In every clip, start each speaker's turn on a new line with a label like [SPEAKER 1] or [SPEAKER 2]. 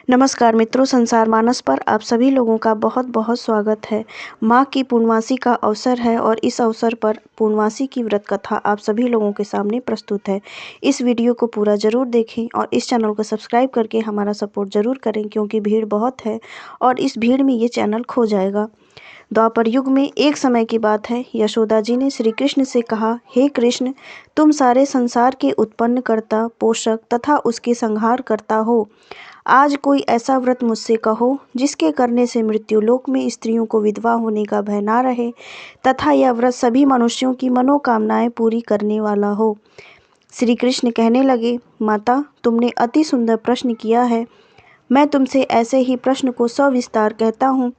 [SPEAKER 1] नमस्कार मित्रों, संसार मानस पर आप सभी लोगों का बहुत बहुत स्वागत है। माँ की पूर्णमासी का अवसर है और इस अवसर पर पूर्णमासी की व्रत कथा आप सभी लोगों के सामने प्रस्तुत है। इस वीडियो को पूरा ज़रूर देखें और इस चैनल को सब्सक्राइब करके हमारा सपोर्ट ज़रूर करें, क्योंकि भीड़ बहुत है और इस भीड़ में ये चैनल खो जाएगा। द्वापर युग में एक समय की बात है, यशोदा जी ने श्री कृष्ण से कहा, हे कृष्ण, तुम सारे संसार के उत्पन्न करता, पोषक तथा उसके संहार करता हो। आज कोई ऐसा व्रत मुझसे कहो जिसके करने से मृत्युलोक में स्त्रियों को विधवा होने का भय ना रहे तथा यह व्रत सभी मनुष्यों की मनोकामनाएं पूरी करने वाला हो। श्री कृष्ण कहने लगे, माता, तुमने अति सुंदर प्रश्न किया है। मैं तुमसे ऐसे ही प्रश्न को सविस्तार कहता हूँ।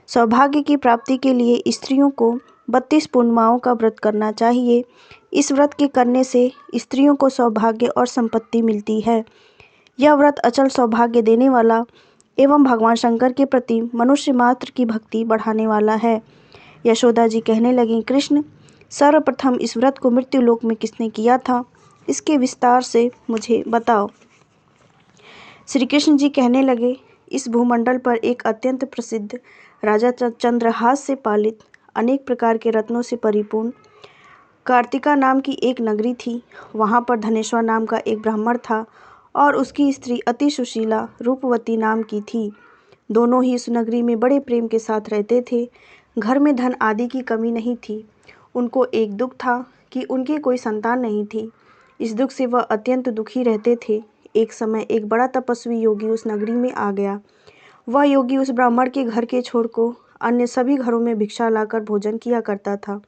[SPEAKER 1] सौभाग्य की प्राप्ति के लिए स्त्रियों को 32 पूर्णिमाओं का व्रत करना चाहिए। इस व्रत के करने से स्त्रियों को सौभाग्य और संपत्ति मिलती है। यह व्रत अचल सौभाग्य देने वाला एवं भगवान शंकर के प्रति मनुष्य मात्र की भक्ति बढ़ाने वाला है। यशोदा जी कहने लगी, कृष्ण, सर्वप्रथम इस व्रत को मृत्युलोक में किसने किया था, इसके विस्तार से मुझे बताओ। श्री कृष्ण जी कहने लगे, इस भूमंडल पर एक अत्यंत प्रसिद्ध राजा चंद्रहास से पालित अनेक प्रकार के रत्नों से परिपूर्ण कार्तिका नाम की एक नगरी थी। वहाँ पर धनेश्वर नाम का एक ब्राह्मण था और उसकी स्त्री अति सुशीला रूपवती नाम की थी। दोनों ही उस नगरी में बड़े प्रेम के साथ रहते थे। घर में धन आदि की कमी नहीं थी। उनको एक दुख था कि उनकी कोई संतान नहीं थी। इस दुख से वह अत्यंत दुखी रहते थे। एक समय एक बड़ा तपस्वी योगी उस नगरी में आ गया। वह योगी उस ब्राह्मण के घर के छोर को अन्य सभी घरों में भिक्षा लाकर भोजन किया करता था।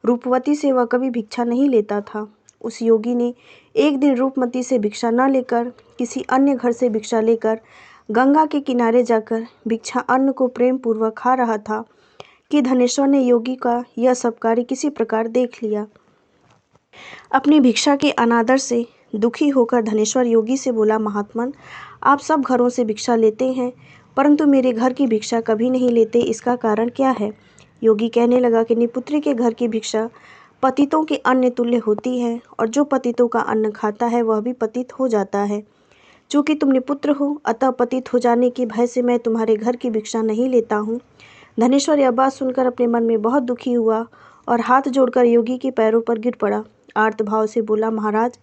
[SPEAKER 1] रूपवती से वह कभी भिक्षा नहीं लेता था। उस योगी ने एक दिन रूपमती से भिक्षा न लेकर किसी अन्य घर से भिक्षा लेकर गंगा के किनारे जाकर भिक्षा अन्न को प्रेम पूर्वक खा रहा था कि धनेश्वर ने योगी का यह सब कार्य किसी प्रकार देख लिया। अपनी भिक्षा के अनादर से दुखी होकर धनेश्वर योगी से बोला, महात्मन, आप सब घरों से भिक्षा लेते हैं परंतु मेरे घर की भिक्षा कभी नहीं लेते, इसका कारण क्या है? योगी कहने लगा कि निपुत्री के घर की भिक्षा पतितों के अन्न तुल्य होती है और जो पतितों का अन्न खाता है वह भी पतित हो जाता है। चूँकि तुम निपुत्र हो अतः पतित हो जाने के भय से मैं तुम्हारे घर की भिक्षा नहीं लेता हूँ। धनेश्वर यह बात सुनकर अपने मन में बहुत दुखी हुआ और हाथ जोड़कर योगी के पैरों पर गिर पड़ा। आर्त भाव से बोला, महाराज,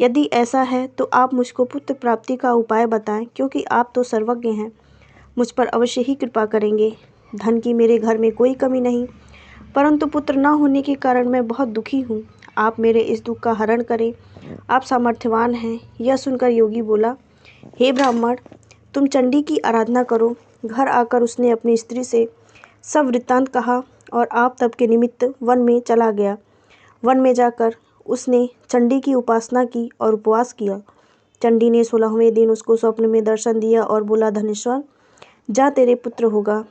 [SPEAKER 1] यदि ऐसा है तो आप मुझको पुत्र प्राप्ति का उपाय बताएं, क्योंकि आप तो सर्वज्ञ हैं। मुझ पर अवश्य ही कृपा करेंगे। धन की मेरे घर में कोई कमी नहीं, परंतु पुत्र न होने के कारण मैं बहुत दुखी हूँ। आप मेरे इस दुख का हरण करें, आप सामर्थ्यवान हैं। यह सुनकर योगी बोला, हे ब्राह्मण, तुम चंडी की आराधना करो। घर आकर उसने अपनी स्त्री से सब वृत्तांत कहा और आप तब के निमित्त वन में चला गया। वन में जाकर उसने चंडी की उपासना की और उपवास किया। चंडी ने 16वें दिन उसको स्वप्न में दर्शन दिया और बोला, धनेश्वर, जा, तेरे पुत्र होगा,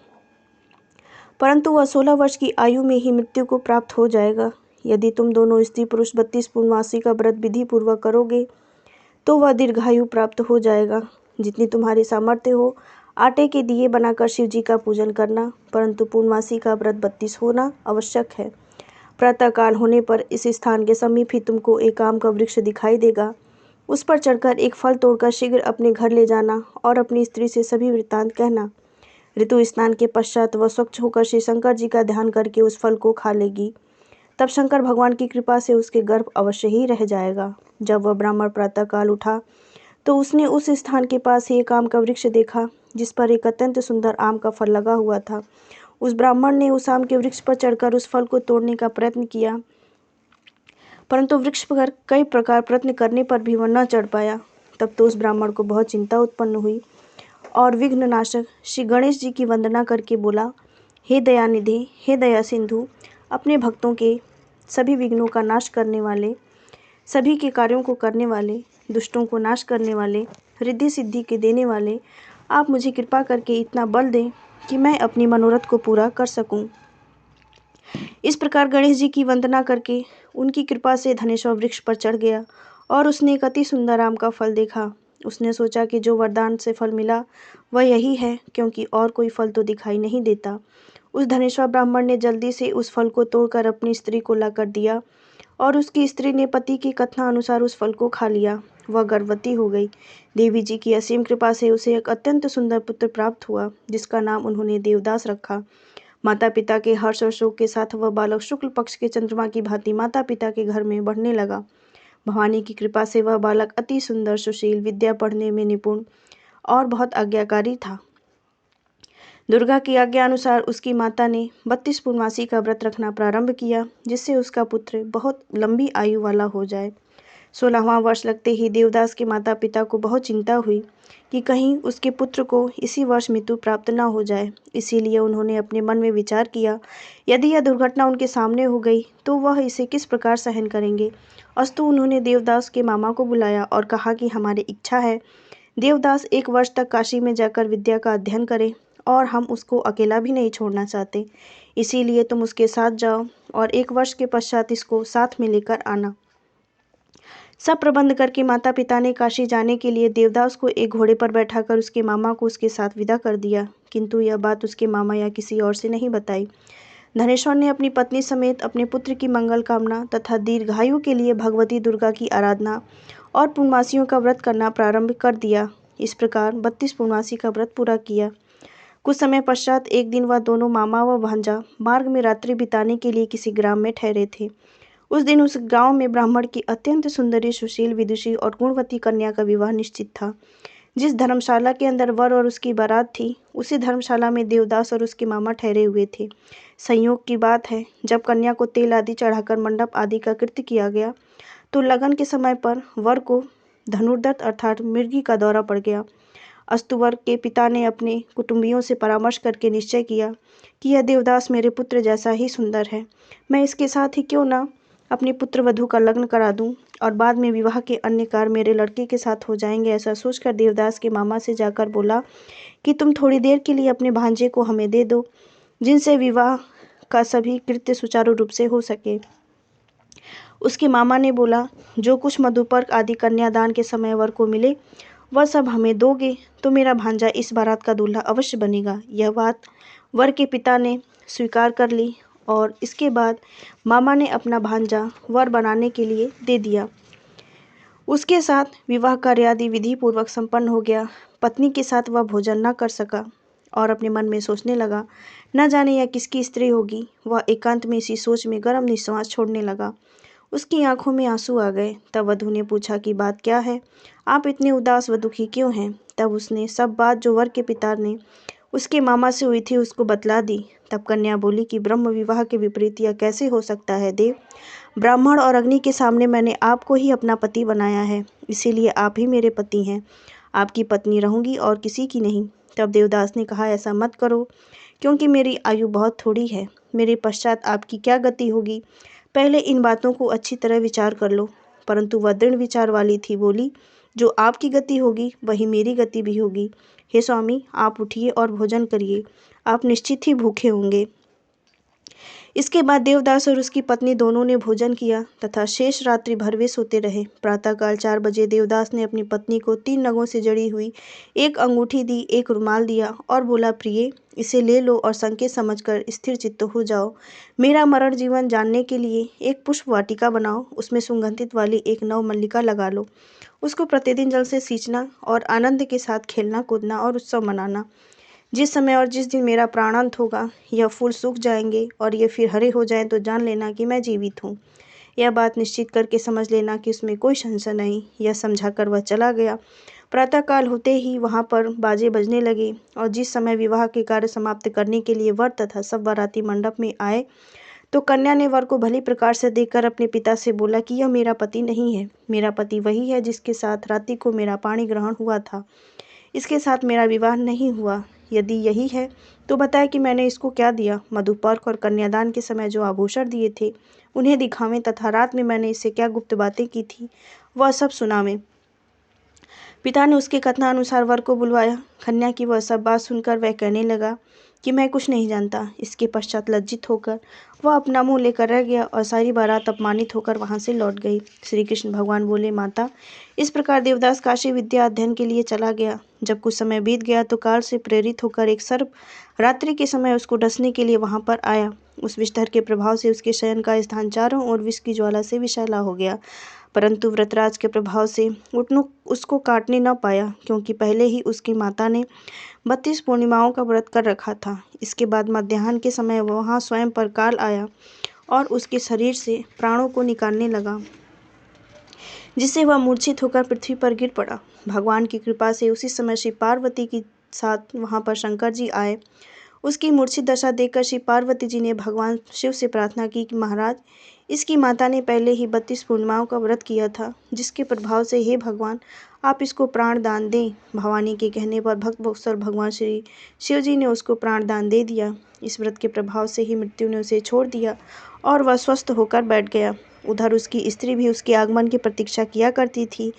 [SPEAKER 1] परंतु वह 16 वर्ष की आयु में ही मृत्यु को प्राप्त हो जाएगा। यदि तुम दोनों स्त्री पुरुष 32 पूर्णमासी का व्रत विधि पूर्वक करोगे तो वह दीर्घायु प्राप्त हो जाएगा। जितनी तुम्हारी सामर्थ्य हो आटे के दिए बनाकर शिव जी का पूजन करना, परंतु पूर्णमासी का व्रत 32 होना आवश्यक है। प्रातःकाल होने पर इस स्थान के समीप ही तुमको एक आम का वृक्ष दिखाई देगा। उस पर चढ़कर एक फल तोड़कर शीघ्र अपने घर ले जाना और अपनी स्त्री से सभी वृत्तांत कहना। ऋतु स्नान के पश्चात वह स्वच्छ होकर श्री शंकर जी का ध्यान करके उस फल को खा लेगी। तब शंकर भगवान की कृपा से उसके गर्भ अवश्य ही रह जाएगा। जब वह ब्राह्मण प्रातःकाल उठा तो उसने उस स्थान के पास ही एक आम का वृक्ष देखा जिस पर एक अत्यंत सुंदर आम का फल लगा हुआ था। उस ब्राह्मण ने उस आम के वृक्ष पर चढ़कर उस फल को तोड़ने का प्रयत्न किया, परंतु वृक्ष पर कई प्रकार प्रयत्न करने पर भी वह न चढ़ पाया। तब तो उस ब्राह्मण को बहुत चिंता उत्पन्न हुई और विघ्ननाशक श्री गणेश जी की वंदना करके बोला, हे दयानिधि, हे दया सिंधु, अपने भक्तों के सभी विघ्नों का नाश करने वाले, सभी के कार्यों को करने वाले, दुष्टों को नाश करने वाले, रिद्धि सिद्धि के देने वाले, आप मुझे कृपा करके इतना बल दें कि मैं अपनी मनोरथ को पूरा कर सकूं। इस प्रकार गणेश जी की वंदना करके उनकी कृपा से धनेश्वर वृक्ष पर चढ़ गया और उसने एक अति सुंदर आम का फल देखा। उसने सोचा कि जो वरदान से फल मिला वह यही है, क्योंकि और कोई फल तो दिखाई नहीं देता। उस धनेश्वर ब्राह्मण ने जल्दी से उस फल को तोड़कर अपनी स्त्री को लाकर दिया और उसकी स्त्री ने पति के कथनानुसार उस फल को खा लिया। वह गर्भवती हो गई। देवी जी की असीम कृपा से उसे एक अत्यंत सुंदर पुत्र प्राप्त हुआ, जिसका नाम उन्होंने देवदास रखा। माता पिता के हर्ष और शोक के साथ वह बालक शुक्ल पक्ष के चंद्रमा की भांति माता पिता के घर में बढ़ने लगा। भवानी की कृपा से वह बालक अति सुंदर, सुशील, विद्या पढ़ने में निपुण और बहुत आज्ञाकारी था। दुर्गा की आज्ञा अनुसार उसकी माता ने 32 पूर्णमासी का व्रत रखना प्रारंभ किया, जिससे उसका पुत्र बहुत लंबी आयु वाला हो जाए। 16वां वर्ष लगते ही देवदास के माता पिता को बहुत चिंता हुई कि कहीं उसके पुत्र को इसी वर्ष मृत्यु प्राप्त न हो जाए। इसीलिए उन्होंने अपने मन में विचार किया, यदि यह दुर्घटना उनके सामने हो गई तो वह इसे किस प्रकार सहन करेंगे। अस्तु उन्होंने देवदास के मामा को बुलाया और कहा कि हमारी इच्छा है देवदास 1 वर्ष तक काशी में जाकर विद्या का अध्ययन करे और हम उसको अकेला भी नहीं छोड़ना चाहते। इसीलिए तुम उसके साथ जाओ और 1 वर्ष के पश्चात इसको साथ में लेकर आना। सब प्रबंध करके माता पिता ने काशी जाने के लिए देवदास को एक घोड़े पर बैठाकर उसके मामा को उसके साथ विदा कर दिया, किंतु यह बात उसके मामा या किसी और से नहीं बताई। धनेश्वर ने अपनी पत्नी समेत अपने पुत्र की मंगल कामना तथा दीर्घायु के लिए भगवती दुर्गा की आराधना और पूर्णमासियों का व्रत करना प्रारंभ कर दिया। इस प्रकार 32 पूर्णमासी का व्रत पूरा किया। कुछ समय पश्चात एक दिन वह दोनों मामा व भांजा मार्ग में रात्रि बिताने के लिए किसी ग्राम में ठहरे थे। उस दिन उस गांव में ब्राह्मण की अत्यंत सुंदरी, सुशील, विदुषी और गुणवती कन्या का विवाह निश्चित था। जिस धर्मशाला के अंदर वर और उसकी बारात थी, उसी धर्मशाला में देवदास और उसके मामा ठहरे हुए थे। संयोग की बात है, जब कन्या को तेल आदि चढ़ाकर मंडप आदि का कृत्य किया गया तो लगन के समय पर वर को धनुर्धर अर्थात मृगी का दौरा पड़ गया। अस्तुवर के पिता ने अपने कुटुंबियों से परामर्श करके निश्चय किया कि यह देवदास मेरे पुत्र जैसा ही सुंदर है, मैं इसके साथ ही क्यों ना अपनी पुत्र वधू का लग्न करा दूं और बाद में विवाह के अन्य कार्य मेरे लड़के के साथ हो जाएंगे। ऐसा सोचकर देवदास के मामा से जाकर बोला कि तुम थोड़ी देर के लिए अपने भांजे को हमें दे दो, जिनसे विवाह का सभी कृत्य सुचारू रूप से हो सके। उसके मामा ने बोला, जो कुछ मधुपर्क आदि कन्यादान के समय वर को मिले वह सब हमें दोगे तो मेरा भांजा इस बारात का दूल्हा अवश्य बनेगा। यह बात वर के पिता ने स्वीकार कर ली और इसके बाद मामा ने अपना भांजा वर बनाने के लिए दे दिया। उसके साथ विवाह कार्य आदि विधि पूर्वक संपन्न हो गया। पत्नी के साथ वह भोजन न कर सका और अपने मन में सोचने लगा, न जाने यह किसकी स्त्री होगी। वह एकांत में इसी सोच में गर्म निश्वास छोड़ने लगा। उसकी आंखों में आंसू आ गए। तब वधू ने पूछा कि बात क्या है, आप इतने उदास व दुखी क्यों हैं। तब उसने सब बात जो वर के पिता ने उसके मामा से हुई थी उसको बतला दी। तब कन्या बोली कि ब्रह्म विवाह के विपरीत यह कैसे हो सकता है देव। ब्राह्मण और अग्नि के सामने मैंने आपको ही अपना पति बनाया है, इसीलिए आप ही मेरे पति हैं। आपकी पत्नी रहूंगी और किसी की नहीं। तब देवदास ने कहा, ऐसा मत करो, क्योंकि मेरी आयु बहुत थोड़ी है। मेरे पश्चात आपकी क्या गति होगी, पहले इन बातों को अच्छी तरह विचार कर लो। परंतु वह दृढ़ विचार वाली थी। बोली, जो आपकी गति होगी वही मेरी गति भी होगी। हे स्वामी, आप उठिए और भोजन करिए, आप निश्चित ही भूखे होंगे। इसके बाद देवदास और उसकी पत्नी दोनों ने भोजन किया तथा शेष रात्रि भर वे सोते रहे। प्रातःकाल 4 बजे देवदास ने अपनी पत्नी को 3 नगों से जड़ी हुई एक अंगूठी दी, एक रुमाल दिया और बोला, प्रिय, इसे ले लो और संकेत समझकर स्थिर चित्त हो जाओ। मेरा मरण जीवन जानने के लिए एक पुष्प वाटिका बनाओ, उसमें सुगंधित वाली एक नव मल्लिका लगा लो। उसको प्रतिदिन जल से सींचना और आनंद के साथ खेलना कूदना और उत्सव मनाना। जिस समय और जिस दिन मेरा प्राणांत होगा यह फूल सूख जाएंगे और ये फिर हरे हो जाएं तो जान लेना कि मैं जीवित हूँ। यह बात निश्चित करके समझ लेना कि उसमें कोई संशय नहीं। यह समझाकर वह चला गया। प्रातःकाल होते ही वहाँ पर बाजे बजने लगे और जिस समय विवाह के कार्य समाप्त करने के लिए वर तथा सब बाराती मंडप में आए तो कन्या ने वर को भली प्रकार से देखकर अपने पिता से बोला कि यह मेरा पति नहीं है। मेरा पति वही है जिसके साथ रात्रि को मेरा पाणी ग्रहण हुआ था। इसके साथ मेरा विवाह नहीं हुआ। यदि यही है तो बताए कि मैंने इसको क्या दिया। मधुपर्क और कन्यादान के समय जो आभूषण दिए थे उन्हें दिखावें तथा रात में मैंने इससे क्या गुप्त बातें की थी वह सब सुनावें। पिता ने उसके कथनानुसार वर को बुलवाया। कन्या की वह सब बात सुनकर वह कहने लगा कि मैं कुछ नहीं जानता। इसके पश्चात लज्जित होकर वह अपना मुंह लेकर रह गया और सारी बारात अपमानित होकर वहां से लौट गई। श्री कृष्ण भगवान बोले, माता, इस प्रकार देवदास काशी विद्या अध्ययन के लिए चला गया। जब कुछ समय बीत गया तो काल से प्रेरित होकर एक सर्प रात्रि के समय उसको डसने के लिए वहां पर आया। उस विषधर के प्रभाव से उसके शयन का स्थान चारों ओर विष की ज्वाला से विषैला हो गया। परंतु व्रतराज के प्रभाव से उटनू उसको काटने न पाया, क्योंकि पहले ही उसकी माता ने 32 पूर्णिमाओं का व्रत कर रखा था। इसके बाद मध्याह्न के समय वहाँ स्वयं पर काल आया और उसके शरीर से प्राणों को निकालने लगा, जिससे वह मूर्छित होकर पृथ्वी पर गिर पड़ा। भगवान की कृपा से उसी समय श्री पार्वती के साथ वहाँ पर शंकर जी आए। उसकी मूर्छित दशा देखकर श्री पार्वती जी ने भगवान शिव से प्रार्थना की कि महाराज, इसकी माता ने पहले ही 32 पूर्णिमाओं का व्रत किया था, जिसके प्रभाव से हे भगवान आप इसको प्राण दान दें। भवानी के कहने पर भक्त वत्सल भगवान श्री शिव जी ने उसको प्राण दान दे दिया। इस व्रत के प्रभाव से ही मृत्यु ने उसे छोड़ दिया और वह स्वस्थ होकर बैठ गया। उधर उसकी स्त्री भी उसके आगमन की प्रतीक्षा किया करती थी।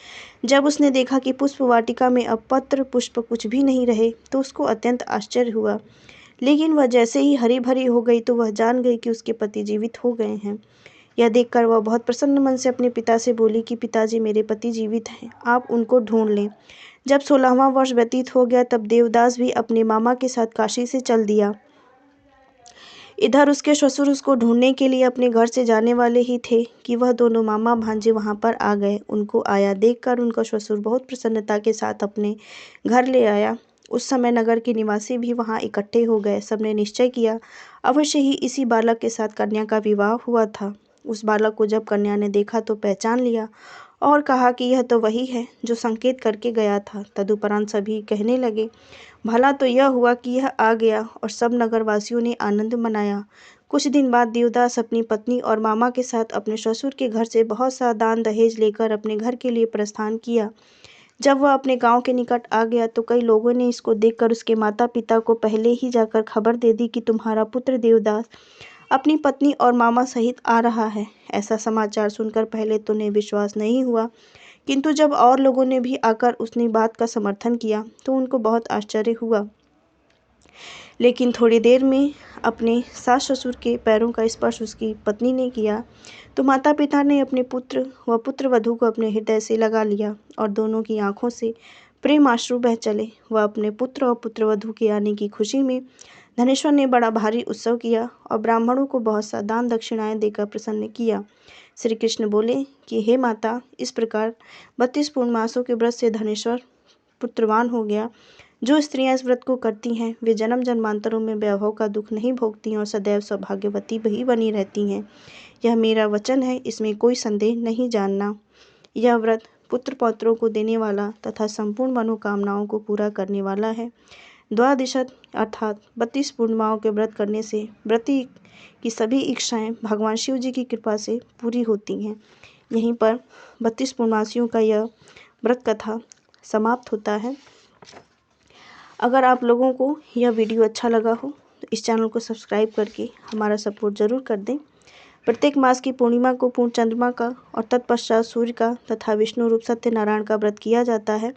[SPEAKER 1] जब उसने देखा कि पुष्प वाटिका में अब पत्र पुष्प कुछ भी नहीं रहे, तो उसको अत्यंत आश्चर्य हुआ। लेकिन वह जैसे ही हरी भरी हो गई तो वह जान गई कि उसके पति जीवित हो गए हैं। यह देखकर वह बहुत प्रसन्न मन से अपने पिता से बोली कि पिताजी, मेरे पति जीवित हैं, आप उनको ढूंढ लें। जब 16वां वर्ष व्यतीत हो गया तब देवदास भी अपने मामा के साथ काशी से चल दिया। इधर उसके ससुर उसको ढूंढने के लिए अपने घर से जाने वाले ही थे कि वह दोनों मामा भांजे वहां पर आ गए। उनको आया देखकर उनका ससुर बहुत प्रसन्नता के साथ अपने घर ले आया। उस समय नगर के निवासी भी वहां इकट्ठे हो गए। सबने निश्चय किया अवश्य ही इसी बालक के साथ कन्या का विवाह हुआ था। उस बालक को जब कन्या ने देखा तो पहचान लिया और कहा कि यह तो वही है जो संकेत करके गया था। तदुपरांत सभी कहने लगे, भला तो यह हुआ कि यह आ गया, और सब नगरवासियों ने आनंद मनाया। कुछ दिन बाद देवदास अपनी पत्नी और मामा के साथ अपने ससुर के घर से बहुत सा दान दहेज लेकर अपने घर के लिए प्रस्थान किया। जब वह अपने गांव के निकट आ गया तो कई लोगों ने इसको देखकर उसके माता पिता को पहले ही जाकर खबर दे दी कि तुम्हारा पुत्र देवदास अपनी पत्नी और मामा सहित आ रहा है। ऐसा समाचार सुनकर पहले तो उन्हें विश्वास नहीं हुआ, किंतु जब और लोगों ने भी आकर उसने बात का समर्थन किया तो उनको बहुत आश्चर्य हुआ। लेकिन थोड़ी देर में अपने सास ससुर के पैरों का स्पर्श उसकी पत्नी ने किया तो माता पिता ने अपने पुत्र व पुत्र वधू को अपने हृदय से लगा लिया और दोनों की आंखों से प्रेम आश्रु बह चले। वह अपने पुत्र और पुत्र वधू के आने की खुशी में धनेश्वर ने बड़ा भारी उत्सव किया और ब्राह्मणों को बहुत सा दान दक्षिणाएं देकर प्रसन्न किया। श्री कृष्ण बोले कि हे माता, इस प्रकार 32 पूर्णमासों के व्रत से धनेश्वर पुत्रवान हो गया। जो स्त्रियां इस व्रत को करती हैं वे जन्म जन्मांतरों में वैभव का दुख नहीं भोगती और सदैव सौभाग्यवती भी बनी रहती हैं। यह मेरा वचन है, इसमें कोई संदेह नहीं जानना। यह व्रत पुत्र पौत्रों को देने वाला तथा संपूर्ण मनोकामनाओं को पूरा करने वाला है। द्वादशत अर्थात 32 पूर्णिमाओं के व्रत करने से व्रती की सभी इच्छाएं भगवान शिव जी की कृपा से पूरी होती हैं। यहीं पर 32 पूर्णमासियों का यह व्रत कथा समाप्त होता है। अगर आप लोगों को यह वीडियो अच्छा लगा हो तो इस चैनल को सब्सक्राइब करके हमारा सपोर्ट ज़रूर कर दें। प्रत्येक मास की पूर्णिमा को पूर्ण चंद्रमा का और तत्पश्चात सूर्य का तथा विष्णु रूप सत्यनारायण का व्रत किया जाता है।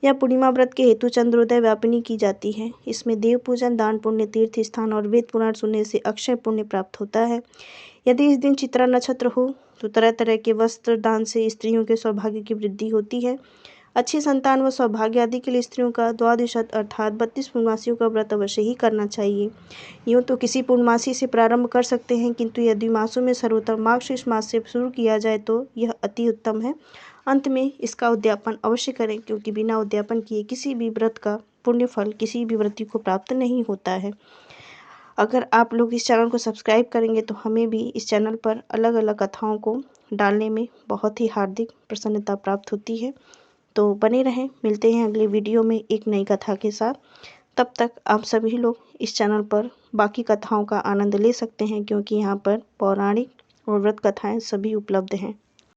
[SPEAKER 1] यह पूर्णिमा व्रत के हेतु चंद्रोदय व्यापिनी की जाती है। इसमें देव पूजन, दान पुण्य, तीर्थ स्थान और वेद पुराण सुनने से अक्षय पुण्य प्राप्त होता है। यदि इस दिन चित्रा नक्षत्र हो तो तरह तरह के वस्त्र दान से स्त्रियों के सौभाग्य की वृद्धि होती है। अच्छी संतान व सौभाग्य आदि के लिए स्त्रियों का द्वादशत अर्थात 32 पूर्णमासियों का व्रत अवश्य ही करना चाहिए। यूँ तो किसी पूर्णमासी से प्रारंभ कर सकते हैं, किंतु यदि मासों में सर्वोत्तम मार्गशीर्ष मास से शुरू किया जाए तो यह अति उत्तम है। अंत में इसका उद्यापन अवश्य करें, क्योंकि बिना उद्यापन किए किसी भी व्रत का पुण्य फल किसी भी व्रती को प्राप्त नहीं होता है। अगर आप लोग इस चैनल को सब्सक्राइब करेंगे तो हमें भी इस चैनल पर अलग अलग कथाओं को डालने में बहुत ही हार्दिक प्रसन्नता प्राप्त होती है। तो बने रहें, मिलते हैं अगले वीडियो में एक नई कथा के साथ। तब तक आप सभी लोग इस चैनल पर बाकी कथाओं का आनंद ले सकते हैं, क्योंकि यहाँ पर पौराणिक और व्रत कथाएं सभी उपलब्ध हैं।